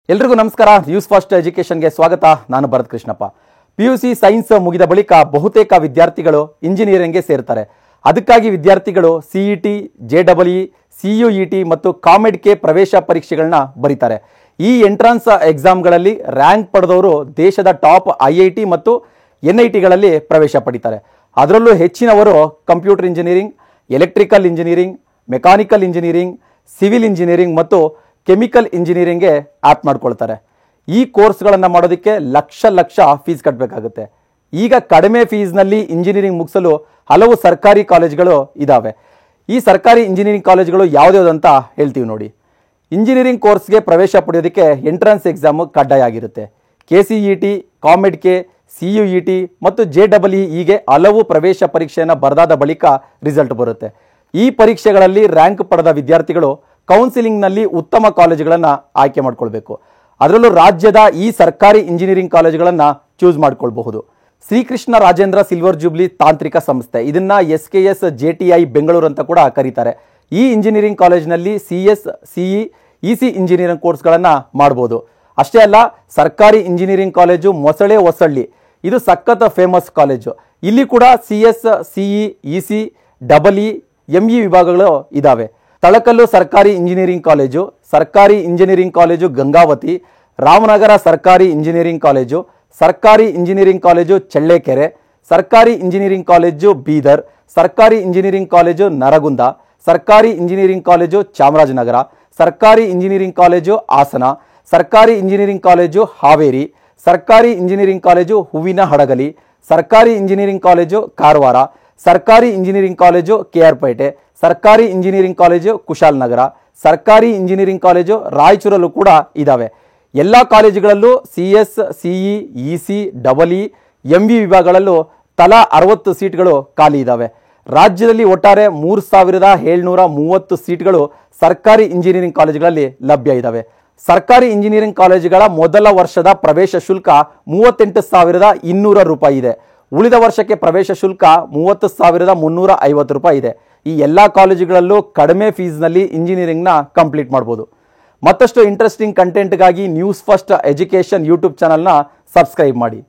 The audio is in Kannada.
ಎಲ್ರಿಗೂ ನಮಸ್ಕಾರ. ನ್ಯೂಸ್ ಫಸ್ಟ್ ಎಜುಕೇಷನ್ಗೆ ಸ್ವಾಗತ. ನಾನು ಭರತ್ ಕೃಷ್ಣಪ್ಪ. PUC ಸೈನ್ಸ್ ಮುಗಿದ ಬಳಿಕ ಬಹುತೇಕ ವಿದ್ಯಾರ್ಥಿಗಳು ಇಂಜಿನಿಯರಿಂಗ್ಗೆ ಸೇರ್ತಾರೆ. ಅದಕ್ಕಾಗಿ ವಿದ್ಯಾರ್ಥಿಗಳು CET, JEE, CUET ಮತ್ತು COMEDK ಪ್ರವೇಶ ಪರೀಕ್ಷೆಗಳನ್ನ ಬರೀತಾರೆ. ಈ ಎಂಟ್ರನ್ಸ್ ಎಕ್ಸಾಮ್ಗಳಲ್ಲಿ ರ್ಯಾಂಕ್ ಪಡೆದವರು ದೇಶದ ಟಾಪ್ IIT ಮತ್ತು NITಗಳಲ್ಲಿ ಪ್ರವೇಶ ಪಡಿತಾರೆ. ಅದರಲ್ಲೂ ಹೆಚ್ಚಿನವರು computer engineering, electrical engineering, mechanical engineering, civil engineering ಮತ್ತು ಕೆಮಿಕಲ್ ಇಂಜಿನಿಯರಿಂಗ್ಗೆ ಆ್ಯಪ್ ಮಾಡ್ಕೊಳ್ತಾರೆ. ಈ ಕೋರ್ಸ್ಗಳನ್ನು ಮಾಡೋದಕ್ಕೆ ಲಕ್ಷ ಫೀಸ್ ಕಟ್ಟಬೇಕಾಗುತ್ತೆ. ಈಗ ಕಡಿಮೆ ಫೀಸ್ನಲ್ಲಿ ಇಂಜಿನಿಯರಿಂಗ್ ಮುಗಿಸಲು ಹಲವು ಸರ್ಕಾರಿ ಕಾಲೇಜ್ಗಳು ಇದ್ದಾವೆ. ಈ ಸರ್ಕಾರಿ ಇಂಜಿನಿಯರಿಂಗ್ ಕಾಲೇಜ್ಗಳು ಯಾವುದ್ಯಾವುದಂತ ಹೇಳ್ತೀವಿ ನೋಡಿ. ಇಂಜಿನಿಯರಿಂಗ್ ಕೋರ್ಸ್ಗೆ ಪ್ರವೇಶ ಪಡೆಯೋದಕ್ಕೆ ಎಂಟ್ರನ್ಸ್ ಎಕ್ಸಾಮ್ ಕಡ್ಡಾಯ ಆಗಿರುತ್ತೆ. KCET, COMEDK, CUET ಮತ್ತು JEE ಹೀಗೆ ಹಲವು ಪ್ರವೇಶ ಪರೀಕ್ಷೆಯನ್ನು ಬರೆದಾದ ಬಳಿಕ ರಿಸಲ್ಟ್ ಬರುತ್ತೆ. ಈ ಪರೀಕ್ಷೆಗಳಲ್ಲಿ ರ್ಯಾಂಕ್ ಪಡೆದ ವಿದ್ಯಾರ್ಥಿಗಳು ಕೌನ್ಸಿಲಿಂಗ್ನಲ್ಲಿ ಉತ್ತಮ ಕಾಲೇಜುಗಳನ್ನು ಆಯ್ಕೆ ಮಾಡ್ಕೊಳ್ಬೇಕು. ಅದರಲ್ಲೂ ರಾಜ್ಯದ ಈ ಸರ್ಕಾರಿ ಇಂಜಿನಿಯರಿಂಗ್ ಕಾಲೇಜುಗಳನ್ನು ಚೂಸ್ ಮಾಡ್ಕೊಳ್ಬಹುದು. ಶ್ರೀಕೃಷ್ಣ ರಾಜೇಂದ್ರ ಸಿಲ್ವರ್ ಜೂಬ್ಲಿ ತಾಂತ್ರಿಕ ಸಂಸ್ಥೆ, ಇದನ್ನ SKS JTI ಬೆಂಗಳೂರು ಅಂತ ಕೂಡ ಕರೀತಾರೆ. ಈ ಇಂಜಿನಿಯರಿಂಗ್ ಕಾಲೇಜಿನಲ್ಲಿ CS, CE, EC ಇಂಜಿನಿಯರಿಂಗ್ ಕೋರ್ಸ್ಗಳನ್ನು ಮಾಡ್ಬೋದು. ಅಷ್ಟೇ ಅಲ್ಲ, ಸರ್ಕಾರಿ ಇಂಜಿನಿಯರಿಂಗ್ ಕಾಲೇಜು ಮೊಸಳೆ ಹೊಸಳ್ಳಿ, ಇದು ಸಖತ್ ಫೇಮಸ್ ಕಾಲೇಜು. ಇಲ್ಲಿ ಕೂಡ CS, CE, EC, EE, ME ವಿಭಾಗಗಳು ಇದ್ದಾವೆ. ತಳಕಲ್ಲು ಸರ್ಕಾರಿ ಇಂಜಿನಿಯರಿಂಗ್ ಕಾಲೇಜು, ಸರ್ಕಾರಿ ಇಂಜಿನಿಯರಿಂಗ್ ಕಾಲೇಜು ಗಂಗಾವತಿ, ರಾಮನಗರ ಸರ್ಕಾರಿ ಇಂಜಿನಿಯರಿಂಗ್ ಕಾಲೇಜು, ಸರ್ಕಾರಿ ಇಂಜಿನಿಯರಿಂಗ್ ಕಾಲೇಜು ಚಳ್ಳಕೆರೆ, ಸರ್ಕಾರಿ ಇಂಜಿನಿಯರಿಂಗ್ ಕಾಲೇಜು ಬೀದರ್, ಸರ್ಕಾರಿ ಇಂಜಿನಿಯರಿಂಗ್ ಕಾಲೇಜು ನರಗುಂದ, ಸರ್ಕಾರಿ ಇಂಜಿನಿಯರಿಂಗ್ ಕಾಲೇಜು ಚಾಮರಾಜನಗರ, ಸರ್ಕಾರಿ ಇಂಜಿನಿಯರಿಂಗ್ ಕಾಲೇಜು ಹಾಸನ, ಸರ್ಕಾರಿ ಇಂಜಿನಿಯರಿಂಗ್ ಕಾಲೇಜು ಹಾವೇರಿ, ಸರ್ಕಾರಿ ಇಂಜಿನಿಯರಿಂಗ್ ಕಾಲೇಜು ಹೂವಿನ ಹಡಗಲಿ, ಸರ್ಕಾರಿ ಇಂಜಿನಿಯರಿಂಗ್ ಕಾಲೇಜು ಕಾರವಾರ, ಸರ್ಕಾರಿ ಇಂಜಿನಿಯರಿಂಗ್ ಕಾಲೇಜು KR ಪೇಟೆ, ಸರ್ಕಾರಿ ಇಂಜಿನಿಯರಿಂಗ್ ಕಾಲೇಜು ಕುಶಾಲನಗರ, ಸರ್ಕಾರಿ ಇಂಜಿನಿಯರಿಂಗ್ ಕಾಲೇಜು ರಾಯಚೂರಲ್ಲೂ ಕೂಡ ಇದ್ದಾವೆ. ಎಲ್ಲ ಕಾಲೇಜುಗಳಲ್ಲೂ CS, CE, EC, EE, ME ವಿಭಾಗಗಳಲ್ಲೂ ತಲಾ 60 ಸೀಟ್ಗಳು ಖಾಲಿ ಇದ್ದಾವೆ. ರಾಜ್ಯದಲ್ಲಿ ಒಟ್ಟಾರೆ 3730 ಸೀಟ್ಗಳು ಸರ್ಕಾರಿ ಇಂಜಿನಿಯರಿಂಗ್ ಕಾಲೇಜುಗಳಲ್ಲಿ ಲಭ್ಯ ಇದ್ದಾವೆ. ಸರ್ಕಾರಿ ಇಂಜಿನಿಯರಿಂಗ್ ಕಾಲೇಜುಗಳ ಮೊದಲ ವರ್ಷದ ಪ್ರವೇಶ ಶುಲ್ಕ 38,200 ರೂಪಾಯಿ ಇದೆ. ಉಳಿದ ವರ್ಷಕ್ಕೆ ಪ್ರವೇಶ ಶುಲ್ಕ 30,350 ರೂಪಾಯಿ ಇದೆ. ಈ ಎಲ್ಲ ಕಾಲೇಜುಗಳಲ್ಲೂ ಕಡಿಮೆ ಫೀಸ್ನಲ್ಲಿ ಇಂಜಿನಿಯರಿಂಗ್ನ ಕಂಪ್ಲೀಟ್ ಮಾಡ್ಬೋದು. ಮತ್ತಷ್ಟು ಇಂಟ್ರೆಸ್ಟಿಂಗ್ ಕಂಟೆಂಟ್ಗಾಗಿ ನ್ಯೂಸ್ ಫಸ್ಟ್ ಎಜುಕೇಷನ್ ಯೂಟ್ಯೂಬ್ ಚಾನಲ್ನ ಸಬ್ಸ್ಕ್ರೈಬ್ ಮಾಡಿ.